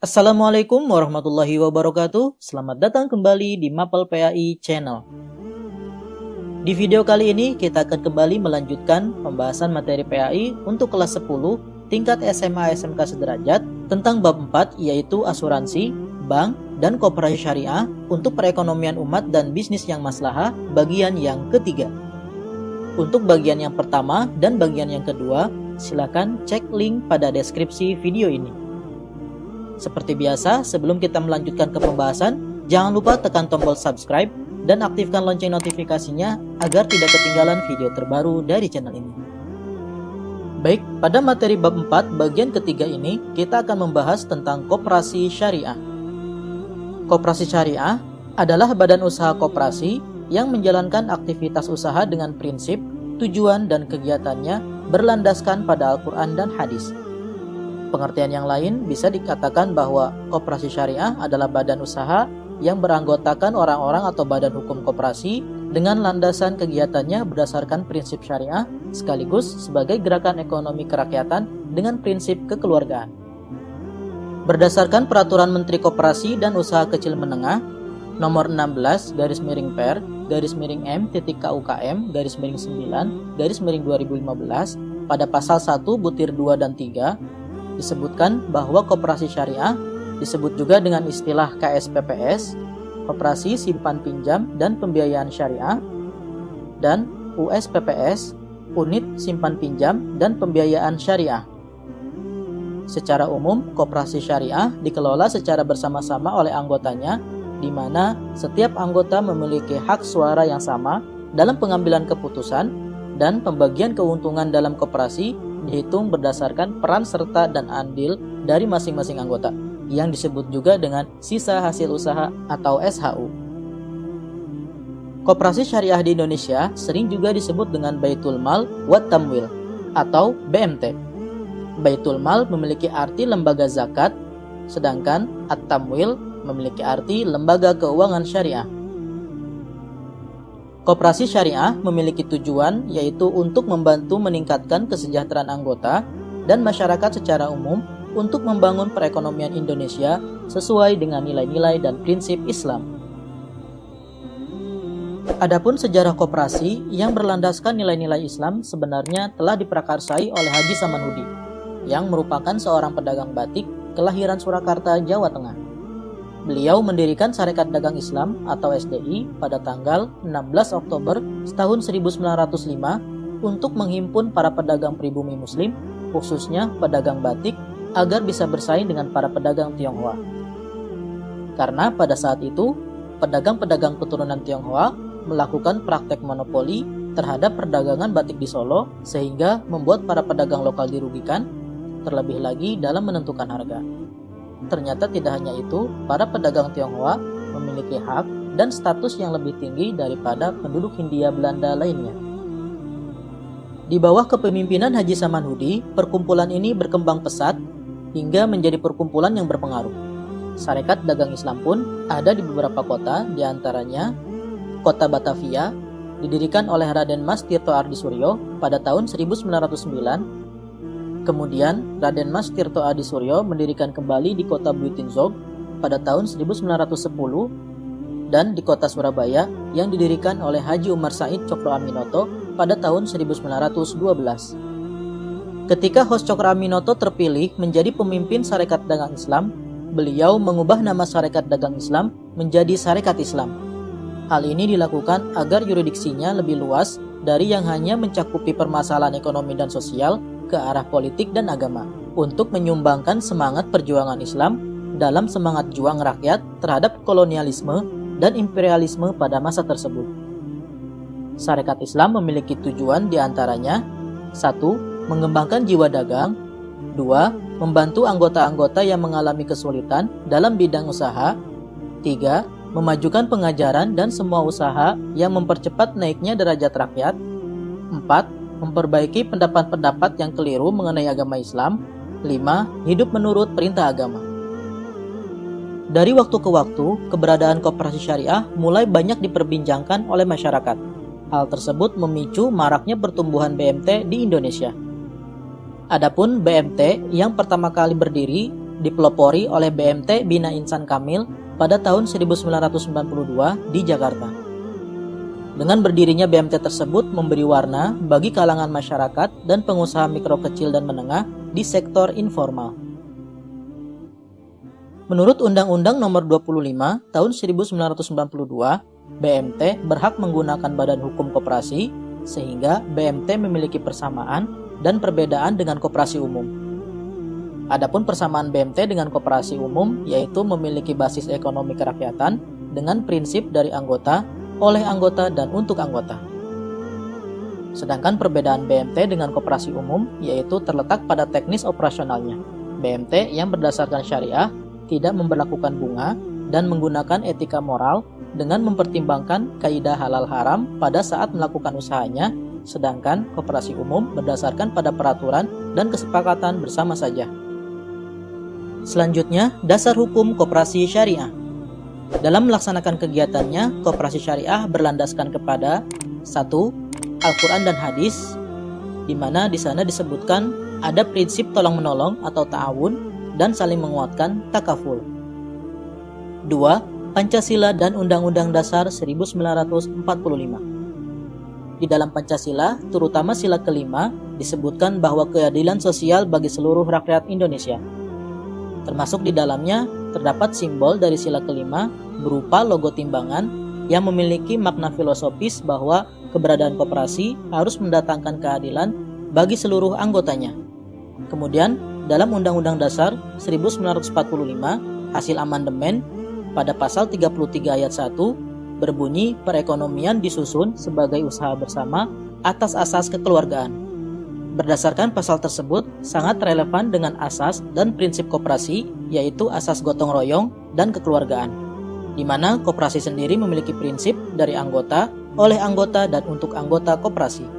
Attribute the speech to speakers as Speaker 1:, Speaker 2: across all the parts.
Speaker 1: Assalamualaikum warahmatullahi wabarakatuh. Selamat datang kembali di Mapel PAI Channel. Di video kali ini kita akan kembali melanjutkan pembahasan materi PAI untuk kelas 10 tingkat SMA SMK sederajat tentang bab 4 yaitu asuransi, bank, dan koperasi syariah untuk perekonomian umat dan bisnis yang maslahah bagian yang ketiga. Untuk bagian yang pertama dan bagian yang kedua, silakan cek link pada deskripsi video ini. Seperti biasa, sebelum kita melanjutkan ke pembahasan, jangan lupa tekan tombol subscribe dan aktifkan lonceng notifikasinya agar tidak ketinggalan video terbaru dari channel ini. Baik, pada materi bab 4 bagian ketiga ini, kita akan membahas tentang koperasi syariah. Koperasi syariah adalah badan usaha koperasi yang menjalankan aktivitas usaha dengan prinsip, tujuan, dan kegiatannya berlandaskan pada Al-Quran dan hadis. Pengertian yang lain bisa dikatakan bahwa koperasi syariah adalah badan usaha yang beranggotakan orang-orang atau badan hukum koperasi dengan landasan kegiatannya berdasarkan prinsip syariah sekaligus sebagai gerakan ekonomi kerakyatan dengan prinsip kekeluargaan. Berdasarkan Peraturan Menteri Koperasi dan Usaha Kecil Menengah Nomor 16/per/KUKM/9/2015 pada pasal 1 butir 2 dan 3 disebutkan bahwa koperasi syariah disebut juga dengan istilah KSPPS, Koperasi Simpan Pinjam dan Pembiayaan Syariah, dan USPPS, Unit Simpan Pinjam dan Pembiayaan Syariah. Secara umum, koperasi syariah dikelola secara bersama-sama oleh anggotanya, di mana setiap anggota memiliki hak suara yang sama dalam pengambilan keputusan dan pembagian keuntungan dalam koperasi dihitung berdasarkan peran serta dan andil dari masing-masing anggota, yang disebut juga dengan sisa hasil usaha atau SHU. Koperasi syariah di Indonesia sering juga disebut dengan Baitul Mal wat Tamwil atau BMT. Baitul Mal memiliki arti lembaga zakat, sedangkan At-Tamwil memiliki arti lembaga keuangan syariah. Koperasi syariah memiliki tujuan yaitu untuk membantu meningkatkan kesejahteraan anggota dan masyarakat secara umum untuk membangun perekonomian Indonesia sesuai dengan nilai-nilai dan prinsip Islam. Adapun sejarah koperasi yang berlandaskan nilai-nilai Islam sebenarnya telah diprakarsai oleh Haji Samanhudi, yang merupakan seorang pedagang batik kelahiran Surakarta, Jawa Tengah. Beliau mendirikan Sarekat Dagang Islam atau SDI pada tanggal 16 Oktober tahun 1905 untuk menghimpun para pedagang pribumi muslim, khususnya pedagang batik, agar bisa bersaing dengan para pedagang Tionghoa. Karena pada saat itu, pedagang-pedagang keturunan Tionghoa melakukan praktek monopoli terhadap perdagangan batik di Solo, sehingga membuat para pedagang lokal dirugikan, terlebih lagi dalam menentukan harga. Ternyata tidak hanya itu, para pedagang Tionghoa memiliki hak dan status yang lebih tinggi daripada penduduk Hindia Belanda lainnya. Di bawah kepemimpinan Haji Samanhudi, perkumpulan ini berkembang pesat hingga menjadi perkumpulan yang berpengaruh. Sarekat Dagang Islam pun ada di beberapa kota, diantaranya kota Batavia, didirikan oleh Raden Mas Tirto Adisuryo pada tahun 1909. Kemudian, Raden Mas Tirto Adisuryo mendirikan kembali di kota Buitinzog pada tahun 1910 dan di kota Surabaya yang didirikan oleh Haji Umar Said Cokro Aminoto pada tahun 1912. Ketika Hos Cokro Aminoto terpilih menjadi pemimpin Sarekat Dagang Islam, beliau mengubah nama Sarekat Dagang Islam menjadi Sarekat Islam. Hal ini dilakukan agar yuridiksinya lebih luas dari yang hanya mencakupi permasalahan ekonomi dan sosial ke arah politik dan agama, untuk menyumbangkan semangat perjuangan Islam dalam semangat juang rakyat terhadap kolonialisme dan imperialisme pada masa tersebut. Sarekat Islam memiliki tujuan diantaranya: 1. Mengembangkan jiwa dagang, 2. Membantu anggota-anggota yang mengalami kesulitan dalam bidang usaha, 3. Memajukan pengajaran dan semua usaha yang mempercepat naiknya derajat rakyat, 4. Memperbaiki pendapat-pendapat yang keliru mengenai agama Islam, 5. Hidup menurut perintah agama. Dari waktu ke waktu, keberadaan koperasi syariah mulai banyak diperbincangkan oleh masyarakat. Hal tersebut memicu maraknya pertumbuhan BMT di Indonesia. Adapun BMT yang pertama kali berdiri dipelopori oleh BMT Bina Insan Kamil pada tahun 1992 di Jakarta. Dengan berdirinya BMT tersebut memberi warna bagi kalangan masyarakat dan pengusaha mikro kecil dan menengah di sektor informal. Menurut Undang-Undang Nomor 25 Tahun 1992, BMT berhak menggunakan badan hukum koperasi sehingga BMT memiliki persamaan dan perbedaan dengan koperasi umum. Adapun persamaan BMT dengan koperasi umum yaitu memiliki basis ekonomi kerakyatan dengan prinsip dari anggota, oleh anggota, dan untuk anggota. Sedangkan perbedaan BMT dengan koperasi umum yaitu terletak pada teknis operasionalnya. BMT yang berdasarkan syariah tidak memberlakukan bunga dan menggunakan etika moral dengan mempertimbangkan kaidah halal haram pada saat melakukan usahanya, sedangkan koperasi umum berdasarkan pada peraturan dan kesepakatan bersama saja. Selanjutnya, dasar hukum koperasi syariah. Dalam melaksanakan kegiatannya, koperasi syariah berlandaskan kepada 1. Al-Quran dan hadis, di mana di sana disebutkan ada prinsip tolong-menolong atau ta'awun dan saling menguatkan takaful. 2. Pancasila dan Undang-Undang Dasar 1945. Di dalam Pancasila, terutama sila kelima, disebutkan bahwa keadilan sosial bagi seluruh rakyat Indonesia. Termasuk di dalamnya terdapat simbol dari sila kelima berupa logo timbangan yang memiliki makna filosofis bahwa keberadaan koperasi harus mendatangkan keadilan bagi seluruh anggotanya. Kemudian, dalam Undang-Undang Dasar 1945, hasil amandemen pada pasal 33 ayat 1 berbunyi perekonomian disusun sebagai usaha bersama atas asas kekeluargaan. Berdasarkan pasal tersebut sangat relevan dengan asas dan prinsip koperasi, yaitu asas gotong royong dan kekeluargaan, di mana koperasi sendiri memiliki prinsip dari anggota, oleh anggota, dan untuk anggota koperasi.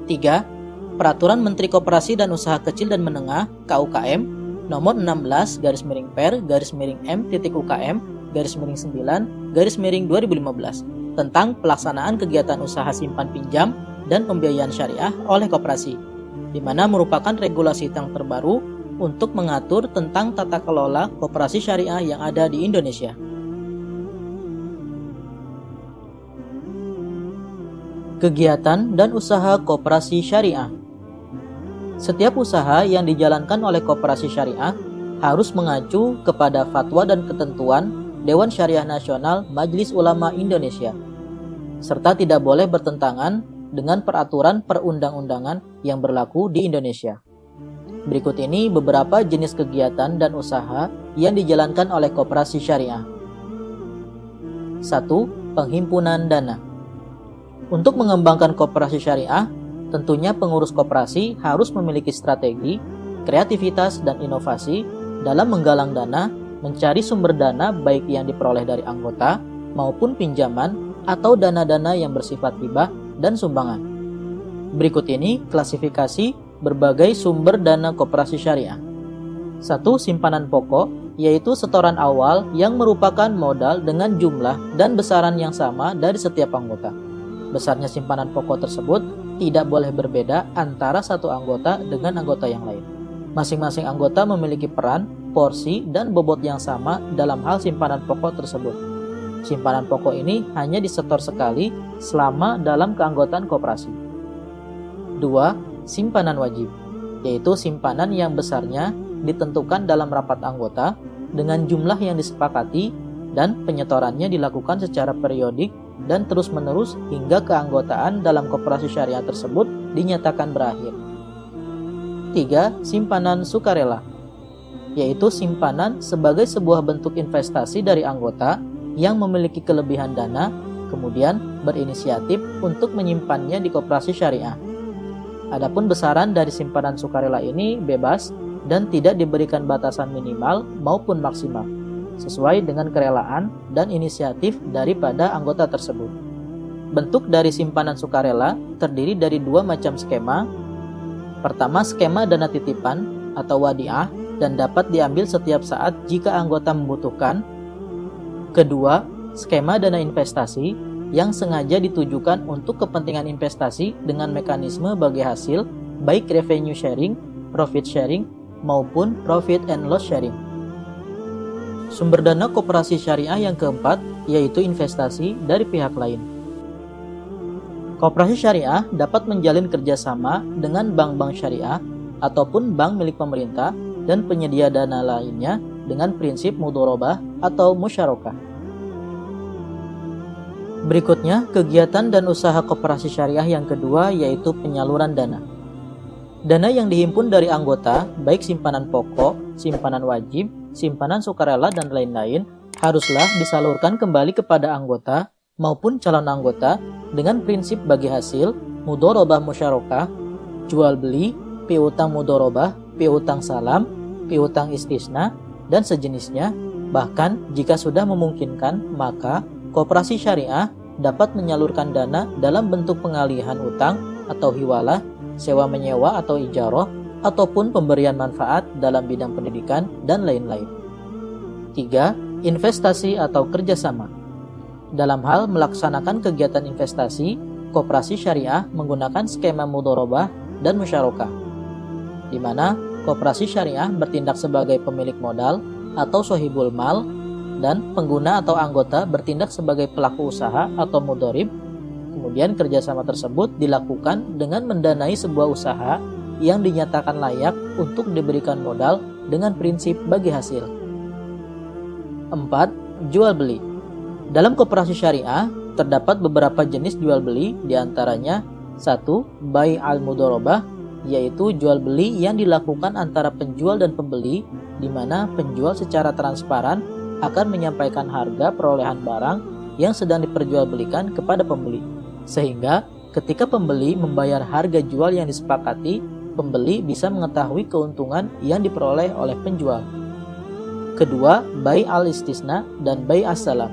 Speaker 1: 3. Peraturan Menteri Koperasi dan Usaha Kecil dan Menengah KUKM nomor 16/per/M-UKM-9/2015 tentang pelaksanaan kegiatan usaha simpan pinjam dan pembiayaan syariah oleh koperasi, di mana merupakan regulasi yang terbaru untuk mengatur tentang tata kelola koperasi syariah yang ada di Indonesia. Kegiatan dan usaha koperasi syariah. Setiap usaha yang dijalankan oleh koperasi syariah harus mengacu kepada fatwa dan ketentuan Dewan Syariah Nasional Majelis Ulama Indonesia, serta tidak boleh bertentangan dengan peraturan perundang-undangan yang berlaku di Indonesia. Berikut ini beberapa jenis kegiatan dan usaha yang dijalankan oleh koperasi syariah. 1. Penghimpunan dana. Untuk mengembangkan koperasi syariah, tentunya pengurus koperasi harus memiliki strategi, kreativitas, dan inovasi dalam menggalang dana, mencari sumber dana baik yang diperoleh dari anggota maupun pinjaman atau dana-dana yang bersifat hibah dan sumbangan. Berikut ini klasifikasi berbagai sumber dana koperasi syariah. 1. Simpanan pokok, yaitu setoran awal yang merupakan modal dengan jumlah dan besaran yang sama dari setiap anggota. Besarnya simpanan pokok tersebut tidak boleh berbeda antara satu anggota dengan anggota yang lain. Masing-masing anggota memiliki peran, porsi, dan bobot yang sama dalam hal simpanan pokok tersebut. Simpanan pokok ini hanya disetor sekali selama dalam keanggotaan koperasi. 2. Simpanan wajib, yaitu simpanan yang besarnya ditentukan dalam rapat anggota dengan jumlah yang disepakati dan penyetorannya dilakukan secara periodik dan terus-menerus hingga keanggotaan dalam koperasi syariah tersebut dinyatakan berakhir. 3. Simpanan sukarela, yaitu simpanan sebagai sebuah bentuk investasi dari anggota yang memiliki kelebihan dana, kemudian berinisiatif untuk menyimpannya di koperasi syariah. Adapun besaran dari simpanan sukarela ini bebas dan tidak diberikan batasan minimal maupun maksimal, sesuai dengan kerelaan dan inisiatif daripada anggota tersebut. Bentuk dari simpanan sukarela terdiri dari dua macam skema. Pertama, skema dana titipan atau wadiah dan dapat diambil setiap saat jika anggota membutuhkan. Kedua, skema dana investasi yang sengaja ditujukan untuk kepentingan investasi dengan mekanisme bagi hasil, baik revenue sharing, profit sharing, maupun profit and loss sharing. Sumber dana koperasi syariah yang keempat yaitu investasi dari pihak lain. Koperasi syariah dapat menjalin kerjasama dengan bank-bank syariah ataupun bank milik pemerintah dan penyedia dana lainnya dengan prinsip mudharabah atau musyarakah. Berikutnya, kegiatan dan usaha koperasi syariah yang kedua yaitu penyaluran dana. Dana yang dihimpun dari anggota, baik simpanan pokok, simpanan wajib, simpanan sukarela, dan lain-lain, haruslah disalurkan kembali kepada anggota maupun calon anggota dengan prinsip bagi hasil, mudharabah musyarakah, jual beli, piutang mudharabah, piutang salam, piutang istisna, dan sejenisnya. Bahkan jika sudah memungkinkan, maka koperasi syariah dapat menyalurkan dana dalam bentuk pengalihan utang atau hiwalah, sewa menyewa atau ijarah, ataupun pemberian manfaat dalam bidang pendidikan, dan lain-lain. 3. Investasi atau kerjasama. Dalam hal melaksanakan kegiatan investasi, koperasi syariah menggunakan skema mudharabah dan musyarakah, di mana koperasi syariah bertindak sebagai pemilik modal atau sohibul mal, dan pengguna atau anggota bertindak sebagai pelaku usaha atau mudharib. Kemudian kerjasama tersebut dilakukan dengan mendanai sebuah usaha yang dinyatakan layak untuk diberikan modal dengan prinsip bagi hasil. 4. Jual beli. Dalam koperasi syariah terdapat beberapa jenis jual beli, diantaranya 1. Bai al-mudharabah, yaitu jual beli yang dilakukan antara penjual dan pembeli, di mana penjual secara transparan akan menyampaikan harga perolehan barang yang sedang diperjualbelikan kepada pembeli, sehingga ketika pembeli membayar harga jual yang disepakati, pembeli bisa mengetahui keuntungan yang diperoleh oleh penjual. Kedua, bai al-istisna dan bai as-salam,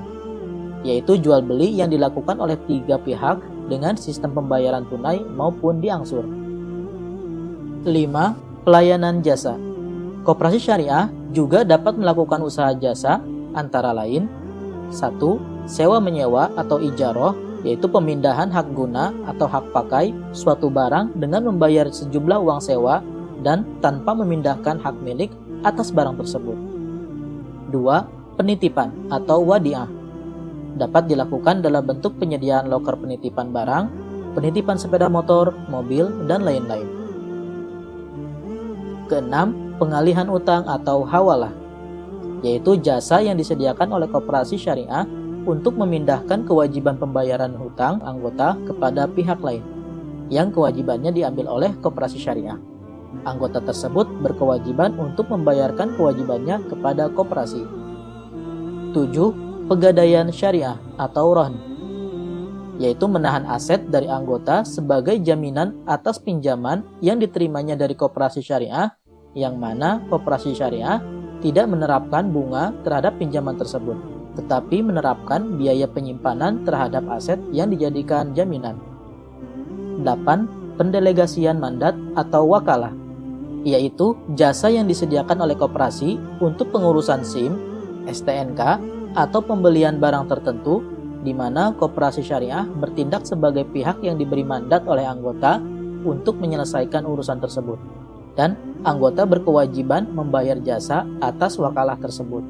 Speaker 1: yaitu jual beli yang dilakukan oleh 3 pihak dengan sistem pembayaran tunai maupun diangsur. 5. Pelayanan jasa. Koperasi syariah juga dapat melakukan usaha jasa antara lain 1. Sewa menyewa atau ijarah, yaitu pemindahan hak guna atau hak pakai suatu barang dengan membayar sejumlah uang sewa dan tanpa memindahkan hak milik atas barang tersebut. 2. Penitipan atau wadiah. Dapat dilakukan dalam bentuk penyediaan loker penitipan barang, penitipan sepeda motor, mobil, dan lain-lain. Keenam, pengalihan utang atau hawalah, yaitu jasa yang disediakan oleh koperasi syariah untuk memindahkan kewajiban pembayaran hutang anggota kepada pihak lain, yang kewajibannya diambil oleh koperasi syariah. Anggota tersebut berkewajiban untuk membayarkan kewajibannya kepada koperasi. 7. Pegadaian syariah atau rahn, yaitu menahan aset dari anggota sebagai jaminan atas pinjaman yang diterimanya dari koperasi syariah, yang mana koperasi syariah tidak menerapkan bunga terhadap pinjaman tersebut, tetapi menerapkan biaya penyimpanan terhadap aset yang dijadikan jaminan. 8. Pendelegasian mandat atau wakalah, yaitu jasa yang disediakan oleh koperasi untuk pengurusan SIM, STNK, atau pembelian barang tertentu, di mana koperasi syariah bertindak sebagai pihak yang diberi mandat oleh anggota untuk menyelesaikan urusan tersebut, dan anggota berkewajiban membayar jasa atas wakalah tersebut.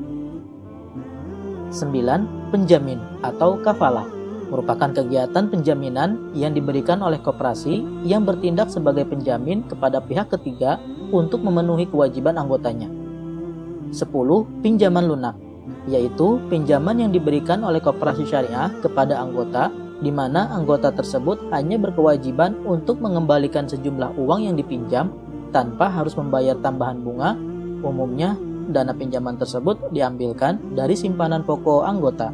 Speaker 1: 9. Penjamin atau kafalah, merupakan kegiatan penjaminan yang diberikan oleh koperasi yang bertindak sebagai penjamin kepada pihak ketiga untuk memenuhi kewajiban anggotanya. 10. Pinjaman lunak, yaitu pinjaman yang diberikan oleh koperasi syariah kepada anggota, di mana anggota tersebut hanya berkewajiban untuk mengembalikan sejumlah uang yang dipinjam tanpa harus membayar tambahan bunga. Umumnya, dana pinjaman tersebut diambilkan dari simpanan pokok anggota.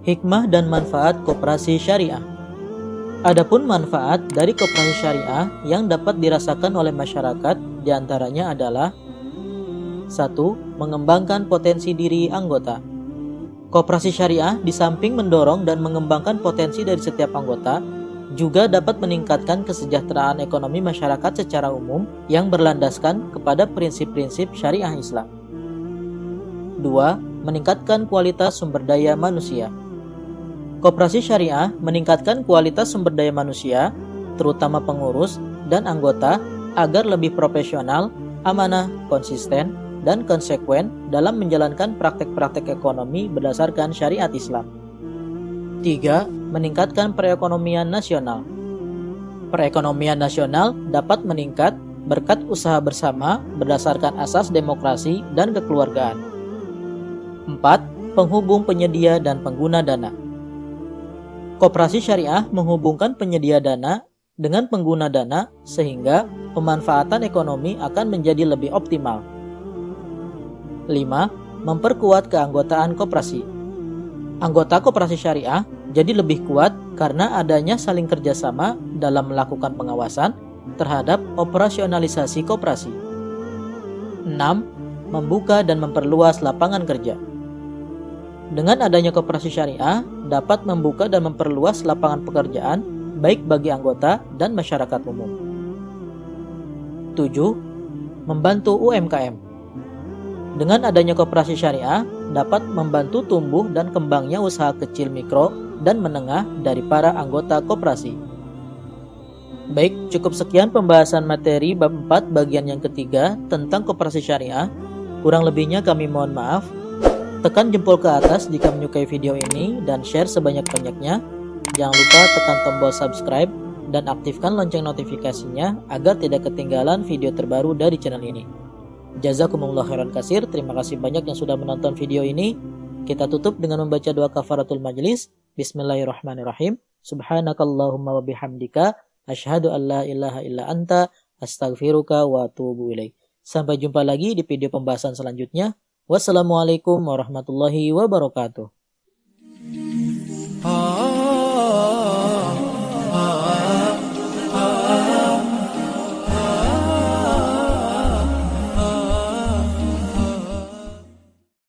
Speaker 1: Hikmah dan manfaat koperasi syariah. Adapun manfaat dari koperasi syariah yang dapat dirasakan oleh masyarakat diantaranya adalah 1. Mengembangkan potensi diri anggota. Koperasi syariah di samping mendorong dan mengembangkan potensi dari setiap anggota, juga dapat meningkatkan kesejahteraan ekonomi masyarakat secara umum yang berlandaskan kepada prinsip-prinsip syariah Islam. 2. Meningkatkan kualitas sumber daya manusia. Koperasi syariah meningkatkan kualitas sumber daya manusia, terutama pengurus dan anggota, agar lebih profesional, amanah, konsisten, dan konsekuen dalam menjalankan praktek-praktek ekonomi berdasarkan syariat Islam. 3. Meningkatkan perekonomian nasional. Perekonomian nasional dapat meningkat berkat usaha bersama berdasarkan asas demokrasi dan kekeluargaan. 4. Penghubung penyedia dan pengguna dana. Koperasi syariah menghubungkan penyedia dana dengan pengguna dana sehingga pemanfaatan ekonomi akan menjadi lebih optimal. 5. Memperkuat keanggotaan koperasi. Anggota koperasi syariah jadi lebih kuat karena adanya saling kerjasama dalam melakukan pengawasan terhadap operasionalisasi koperasi. 6. Membuka dan memperluas lapangan kerja. Dengan adanya koperasi syariah dapat membuka dan memperluas lapangan pekerjaan baik bagi anggota dan masyarakat umum. 7. Membantu UMKM. Dengan adanya koperasi syariah dapat membantu tumbuh dan kembangnya usaha kecil mikro dan menengah dari para anggota koperasi. Baik, cukup sekian pembahasan materi bab 4 bagian yang ketiga tentang koperasi syariah. Kurang lebihnya kami mohon maaf. Tekan jempol ke atas jika menyukai video ini dan share sebanyak-banyaknya. Jangan lupa tekan tombol subscribe dan aktifkan lonceng notifikasinya agar tidak ketinggalan video terbaru dari channel ini. Jazakumullah khairan katsir. Terima kasih banyak yang sudah menonton video ini. Kita tutup dengan membaca doa kafaratul majlis. Bismillahirrahmanirrahim. Subhanakallahumma wa bihamdika asyhadu an la ilaha illa anta astaghfiruka wa atubu ilaik. Sampai jumpa lagi di video pembahasan selanjutnya. Wassalamualaikum warahmatullahi wabarakatuh.